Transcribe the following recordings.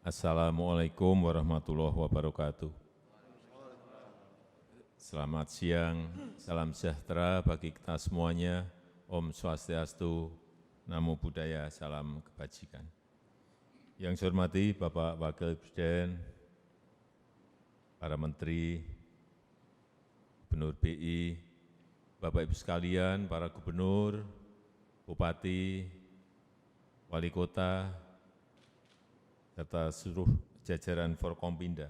Assalamualaikum warahmatullahi wabarakatuh. Selamat siang, salam sejahtera bagi kita semuanya. Om Swastiastu, Namo Buddhaya, salam kebajikan. Yang saya hormati Bapak Wakil Presiden, para Menteri, Gubernur BI, Bapak Ibu sekalian, para Gubernur, Bupati, Wali Kota, serta seluruh jajaran Forkompinda.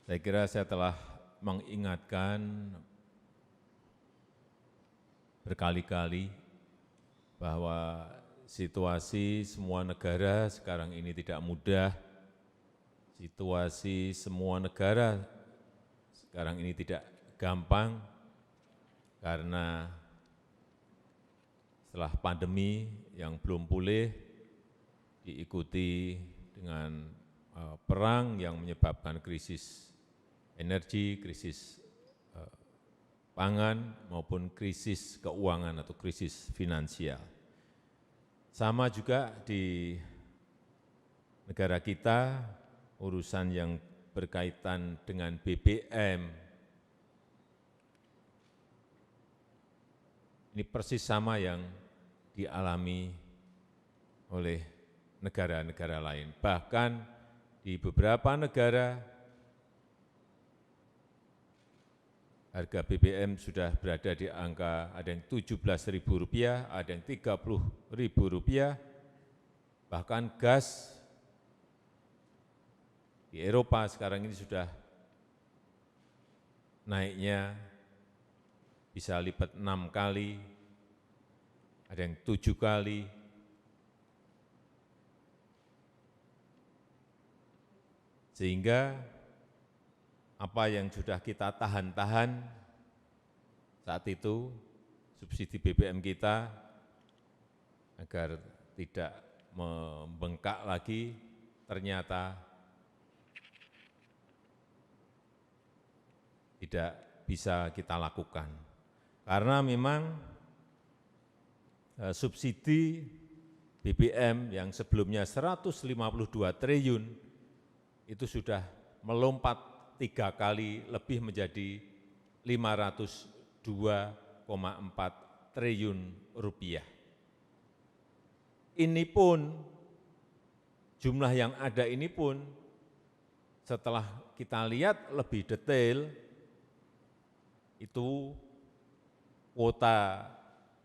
Saya kira saya telah mengingatkan berkali-kali bahwa situasi semua negara sekarang ini tidak mudah, situasi semua negara sekarang ini tidak gampang, karena setelah pandemi yang belum pulih, diikuti dengan perang yang menyebabkan krisis energi, krisis pangan, maupun krisis keuangan atau krisis finansial. Sama juga di negara kita, urusan yang berkaitan dengan BBM, ini persis sama yang dialami oleh negara-negara lain. Bahkan di beberapa negara, harga BBM sudah berada di angka ada yang Rp17.000, ada yang Rp30.000, bahkan gas di Eropa sekarang ini sudah naiknya bisa lipat 6 kali, ada yang 7 kali. Sehingga apa yang sudah kita tahan-tahan saat itu, subsidi BBM kita, agar tidak membengkak lagi, ternyata tidak bisa kita lakukan. Karena memang subsidi BBM yang sebelumnya 152 triliun, itu sudah melompat 3 kali lebih menjadi 502,4 triliun rupiah. Ini pun, jumlah yang ada ini pun, setelah kita lihat lebih detail, itu kuota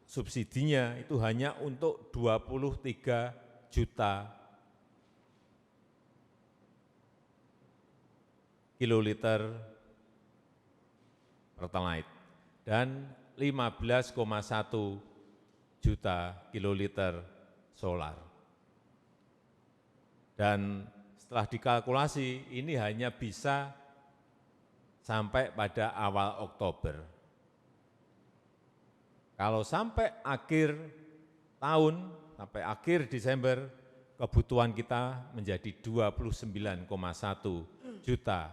subsidinya itu hanya untuk 23 juta kiloliter Pertalite dan 15,1 juta kiloliter solar. Dan setelah dikalkulasi, ini hanya bisa sampai pada awal Oktober. Kalau sampai akhir tahun, sampai akhir Desember, kebutuhan kita menjadi 29,1 juta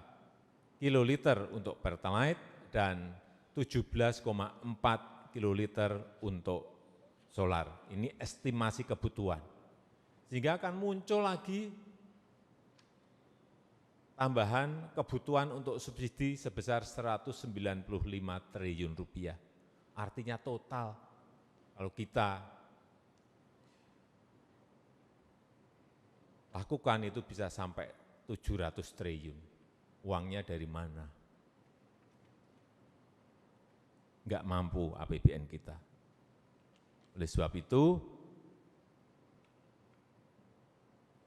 kiloliter untuk Pertalite dan 17,4 kiloliter untuk solar. Ini estimasi kebutuhan. Sehingga akan muncul lagi tambahan kebutuhan untuk subsidi sebesar 195 triliun rupiah. Artinya total, kalau kita lakukan itu bisa sampai 700 triliun. Uangnya dari mana? Enggak mampu APBN kita. Oleh sebab itu,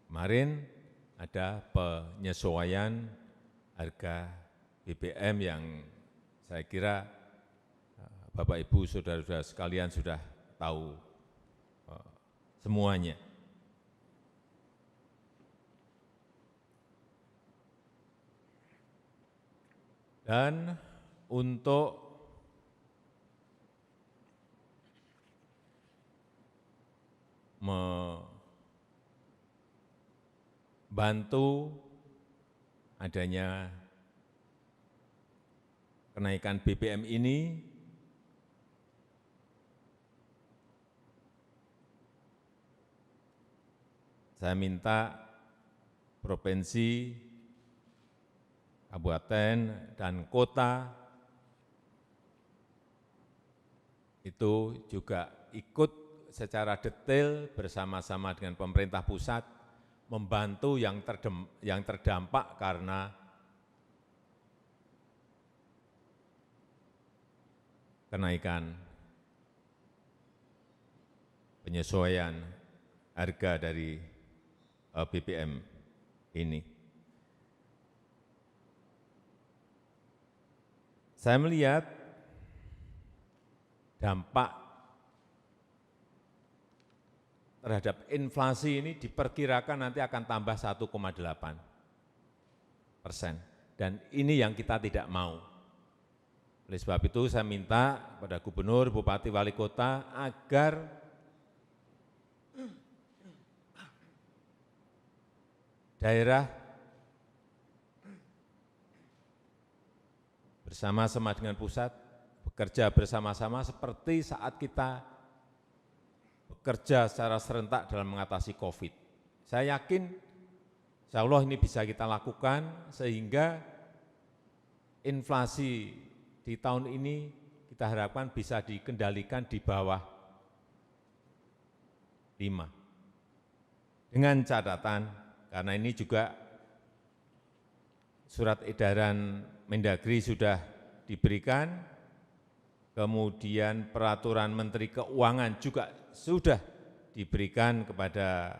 kemarin ada penyesuaian harga BBM yang saya kira Bapak Ibu saudara-saudara sekalian sudah tahu semuanya. Dan untuk membantu adanya kenaikan BBM ini, saya minta provinsi, kabupaten, dan kota itu juga ikut secara detail bersama-sama dengan pemerintah pusat membantu yang terdampak karena kenaikan penyesuaian harga dari BBM ini. Saya melihat dampak terhadap inflasi ini diperkirakan nanti akan tambah 1,8%. Dan ini yang kita tidak mau. Oleh sebab itu saya minta kepada gubernur, bupati, wali kota agar daerah bersama-sama dengan pusat bekerja bersama-sama seperti saat kita bekerja secara serentak dalam mengatasi COVID. Saya yakin insya Allah ini bisa kita lakukan sehingga inflasi di tahun ini kita harapkan bisa dikendalikan di bawah 5. Dengan catatan, karena ini juga surat edaran Mendagri sudah diberikan, kemudian peraturan Menteri Keuangan juga sudah diberikan kepada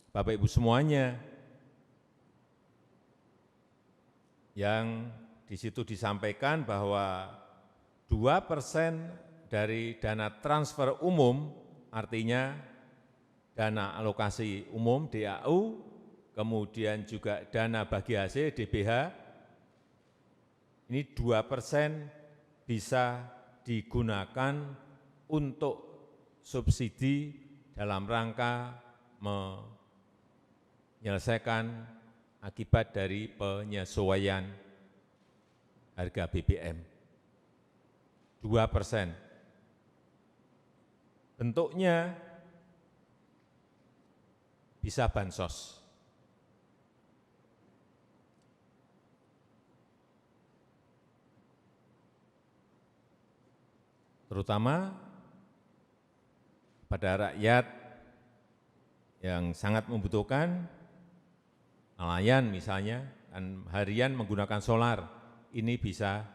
Bapak Ibu semuanya, yang di situ disampaikan bahwa 2% dari dana transfer umum, artinya dana alokasi umum DAU, kemudian juga dana bagi hasil DBH, ini 2% bisa digunakan untuk subsidi dalam rangka menyelesaikan akibat dari penyesuaian harga BBM. 2%. Bentuknya bisa bansos. Terutama pada rakyat yang sangat membutuhkan, nelayan misalnya, dan harian menggunakan solar, ini bisa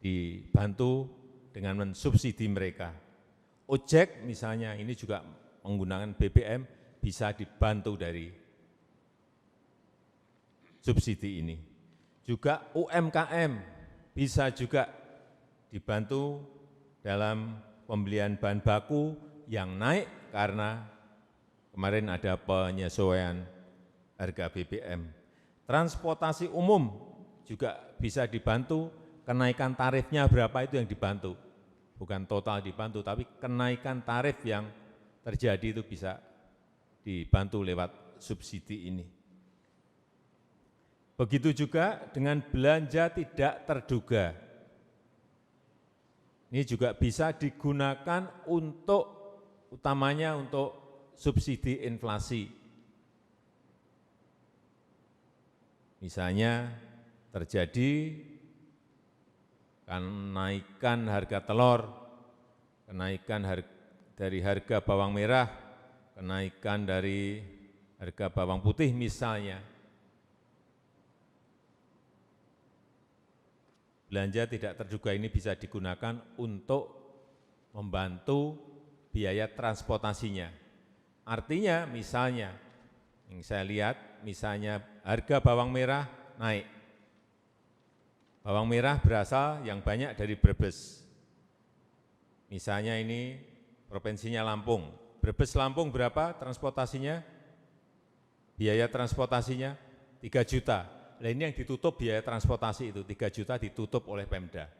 dibantu dengan mensubsidi mereka. Ojek misalnya, ini juga menggunakan BBM, bisa dibantu dari subsidi ini. Juga UMKM bisa juga dibantu dalam pembelian bahan baku yang naik karena kemarin ada penyesuaian harga BBM. Transportasi umum juga bisa dibantu, kenaikan tarifnya berapa itu yang dibantu. Bukan total dibantu, tapi kenaikan tarif yang terjadi itu bisa dibantu lewat subsidi ini. Begitu juga dengan belanja tidak terduga. Ini juga bisa digunakan untuk, utamanya untuk subsidi inflasi. Misalnya terjadi kenaikan harga telur, kenaikan dari harga bawang merah, kenaikan dari harga bawang putih misalnya. Belanja tidak terduga ini bisa digunakan untuk membantu biaya transportasinya. Artinya misalnya, yang saya lihat misalnya harga bawang merah naik. Bawang merah berasal yang banyak dari Brebes. Misalnya ini provinsinya Lampung. Brebes Lampung berapa transportasinya? Biaya transportasinya 3 juta. Nah ini yang ditutup biaya transportasi itu, 3 juta ditutup oleh Pemda.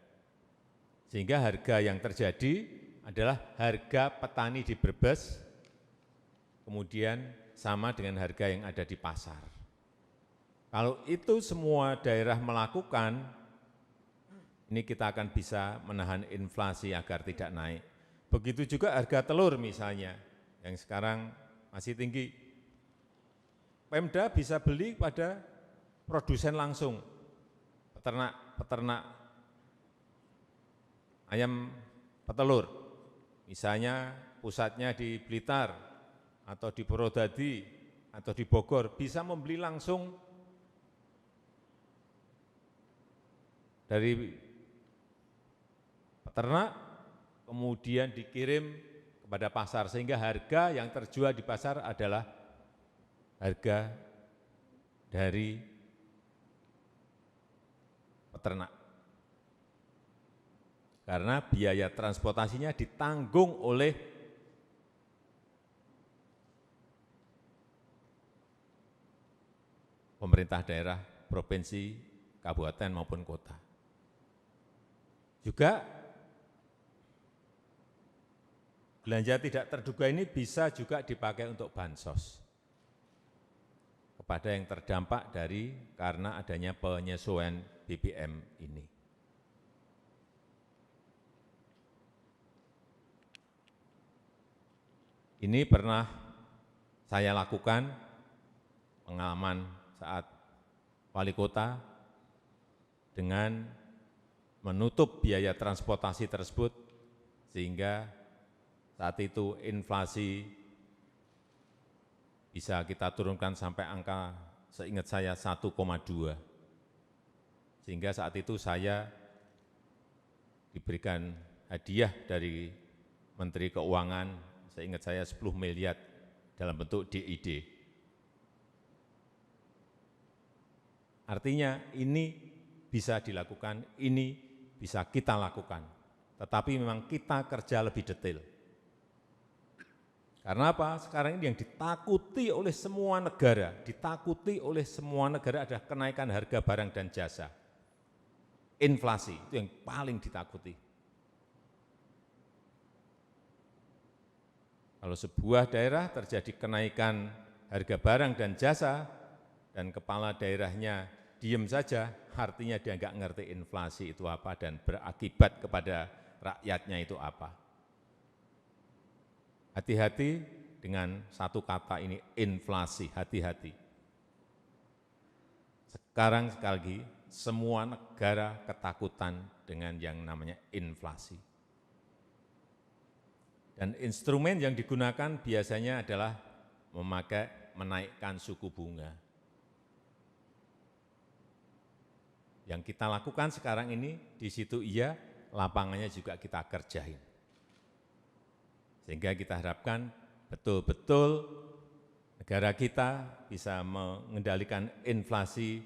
Sehingga harga yang terjadi adalah harga petani di Brebes, kemudian sama dengan harga yang ada di pasar. Kalau itu semua daerah melakukan, ini kita akan bisa menahan inflasi agar tidak naik. Begitu juga harga telur misalnya, yang sekarang masih tinggi. Pemda bisa beli pada produsen langsung, peternak ayam petelur. Misalnya pusatnya di Blitar, atau di Purwodadi, atau di Bogor, bisa membeli langsung dari peternak, kemudian dikirim kepada pasar, sehingga harga yang terjual di pasar adalah harga dari peternak. Karena biaya transportasinya ditanggung oleh pemerintah daerah, provinsi, kabupaten maupun kota. Juga belanja tidak terduga ini bisa juga dipakai untuk bansos kepada yang terdampak karena adanya penyesuaian BBM ini. Ini pernah saya lakukan pengalaman saat wali kota dengan menutup biaya transportasi tersebut, sehingga saat itu inflasi bisa kita turunkan sampai angka, seingat saya, 1,2. Sehingga saat itu saya diberikan hadiah dari Menteri Keuangan, seingat saya 10 miliar dalam bentuk DID. Artinya ini bisa dilakukan, ini bisa kita lakukan. Tetapi memang kita kerja lebih detail. Karena apa? Sekarang ini yang ditakuti oleh semua negara, adalah kenaikan harga barang dan jasa. Inflasi, itu yang paling ditakuti. Kalau sebuah daerah terjadi kenaikan harga barang dan jasa, dan kepala daerahnya diem saja, artinya dia nggak ngerti inflasi itu apa dan berakibat kepada rakyatnya itu apa. Hati-hati dengan satu kata ini, inflasi, hati-hati. Sekarang sekali lagi, semua negara ketakutan dengan yang namanya inflasi. Dan instrumen yang digunakan biasanya adalah menaikkan suku bunga. Yang kita lakukan sekarang ini, di situ iya, lapangannya juga kita kerjain. Sehingga kita harapkan betul-betul negara kita bisa mengendalikan inflasi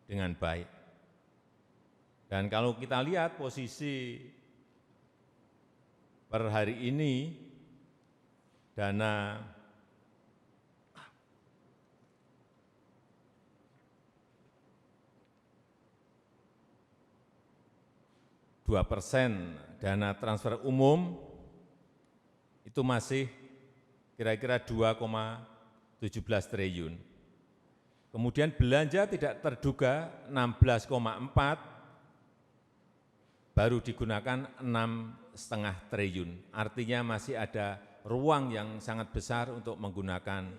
dengan baik. Dan kalau kita lihat posisi per hari ini, dana % dana transfer umum itu masih kira-kira 2,17 triliun. Kemudian belanja tidak terduga 16,4, baru digunakan 6,5 triliun. Artinya masih ada ruang yang sangat besar untuk menggunakan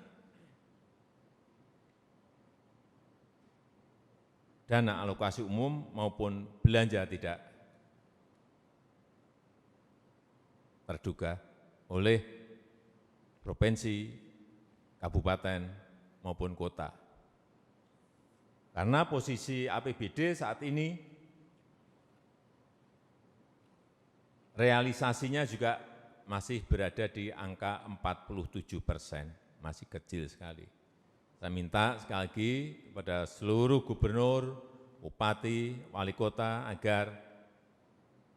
dana alokasi umum maupun belanja tidak terduga oleh provinsi, kabupaten, maupun kota. Karena posisi APBD saat ini, realisasinya juga masih berada di angka 47%, masih kecil sekali. Saya minta sekali lagi kepada seluruh gubernur, bupati, wali kota agar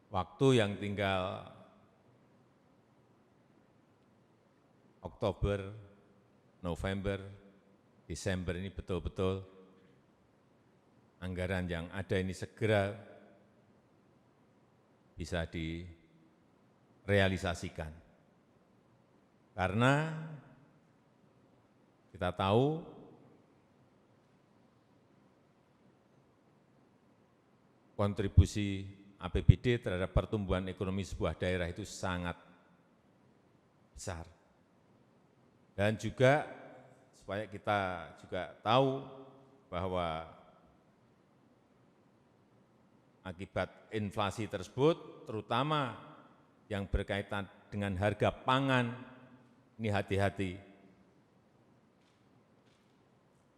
waktu yang tinggal Oktober, November, Desember ini betul-betul anggaran yang ada ini segera bisa direalisasikan. Karena kita tahu kontribusi APBD terhadap pertumbuhan ekonomi sebuah daerah itu sangat besar. Dan juga supaya kita juga tahu bahwa akibat inflasi tersebut, terutama yang berkaitan dengan harga pangan, ini hati-hati.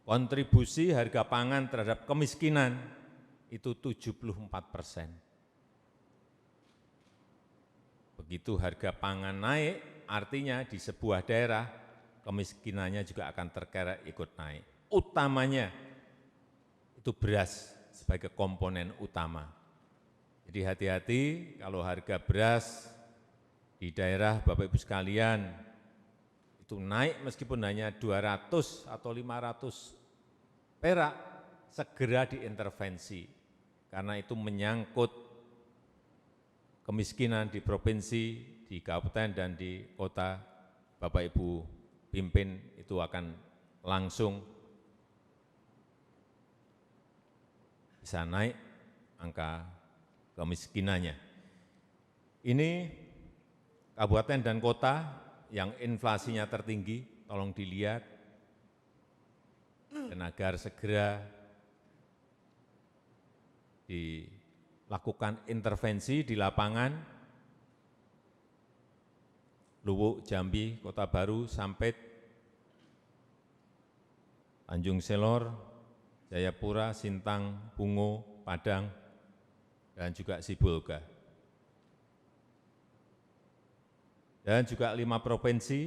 Kontribusi harga pangan terhadap kemiskinan itu 74%. Begitu harga pangan naik, artinya di sebuah daerah kemiskinannya juga akan terkerek ikut naik. Utamanya itu beras sebagai komponen utama. Jadi hati-hati kalau harga beras di daerah Bapak Ibu sekalian itu naik meskipun hanya 200 atau 500 perak, segera diintervensi, karena itu menyangkut kemiskinan di provinsi, di kabupaten, dan di kota. Bapak Ibu pimpin itu akan langsung bisa naik angka kemiskinannya. Ini kabupaten dan kota yang inflasinya tertinggi, tolong dilihat, dan agar segera dilakukan intervensi di lapangan. Luwuk, Jambi, Kota Baru, Sampit, Tanjung Selor, Jayapura, Sintang, Bungo, Padang, dan juga Sibolga. Dan juga 5 provinsi.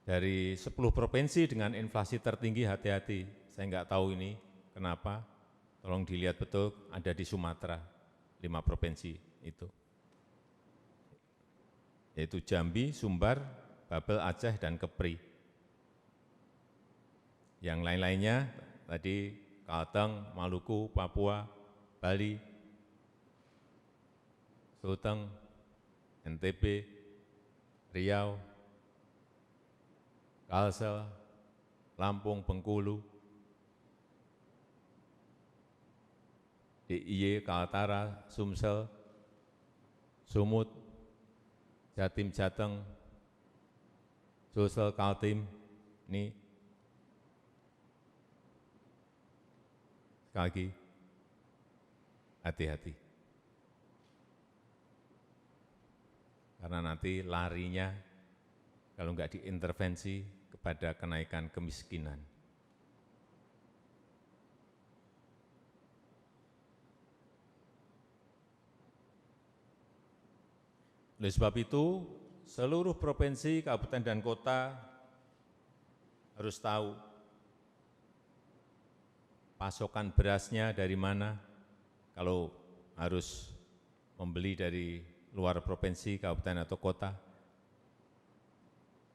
Dari 10 provinsi dengan inflasi tertinggi, hati-hati. Saya enggak tahu ini kenapa, tolong dilihat betul, ada di Sumatera, 5 provinsi itu. Yaitu Jambi, Sumbar, Babel, Aceh, dan Kepri. Yang lain-lainnya tadi Kalteng, Maluku, Papua, Bali, Sulteng, NTB, Riau, Kalsel, Lampung, Bengkulu, DIY, Kaltara, Sumsel, Sumut, Jatim, Jateng, Sulsel, Kaltim, ini sekali lagi hati-hati. Karena nanti larinya kalau enggak diintervensi kepada kenaikan kemiskinan. Oleh sebab itu, seluruh provinsi, kabupaten, dan kota harus tahu pasokan berasnya dari mana. Kalau harus membeli dari luar provinsi, kabupaten, atau kota,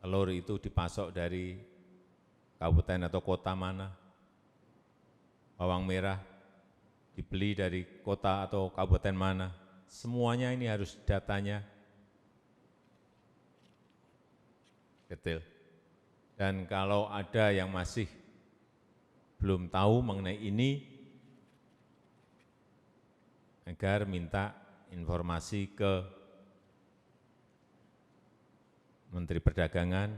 telur itu dipasok dari kabupaten atau kota mana, bawang merah dibeli dari kota atau kabupaten mana, semuanya ini harus datanya detail. Dan kalau ada yang masih belum tahu mengenai ini, agar minta informasi ke Menteri Perdagangan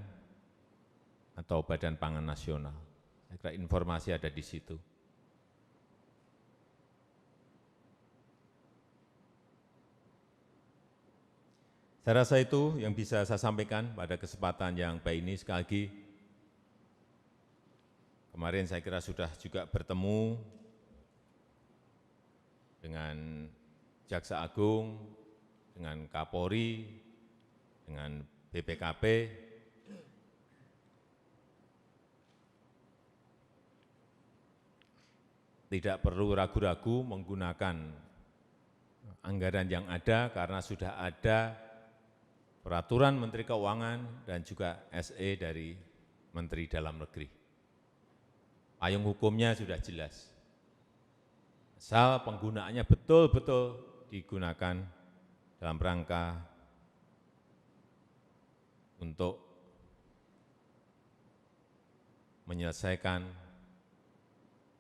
atau Badan Pangan Nasional. Saya kira informasi ada di situ. Saya rasa itu yang bisa saya sampaikan pada kesempatan yang baik ini. Sekali lagi, kemarin saya kira sudah juga bertemu dengan Jaksa Agung, dengan Kapolri, dengan BPKP, tidak perlu ragu-ragu menggunakan anggaran yang ada karena sudah ada peraturan Menteri Keuangan dan juga SE dari Menteri Dalam Negeri. Payung hukumnya sudah jelas. Asal penggunaannya betul-betul digunakan dalam rangka untuk menyelesaikan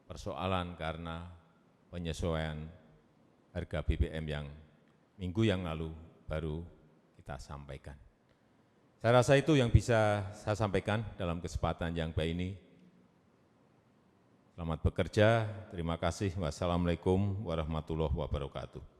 persoalan karena penyesuaian harga BBM yang minggu yang lalu baru kita sampaikan. Saya rasa itu yang bisa saya sampaikan dalam kesempatan yang baik ini. Selamat bekerja, terima kasih. Wassalamualaikum warahmatullahi wabarakatuh.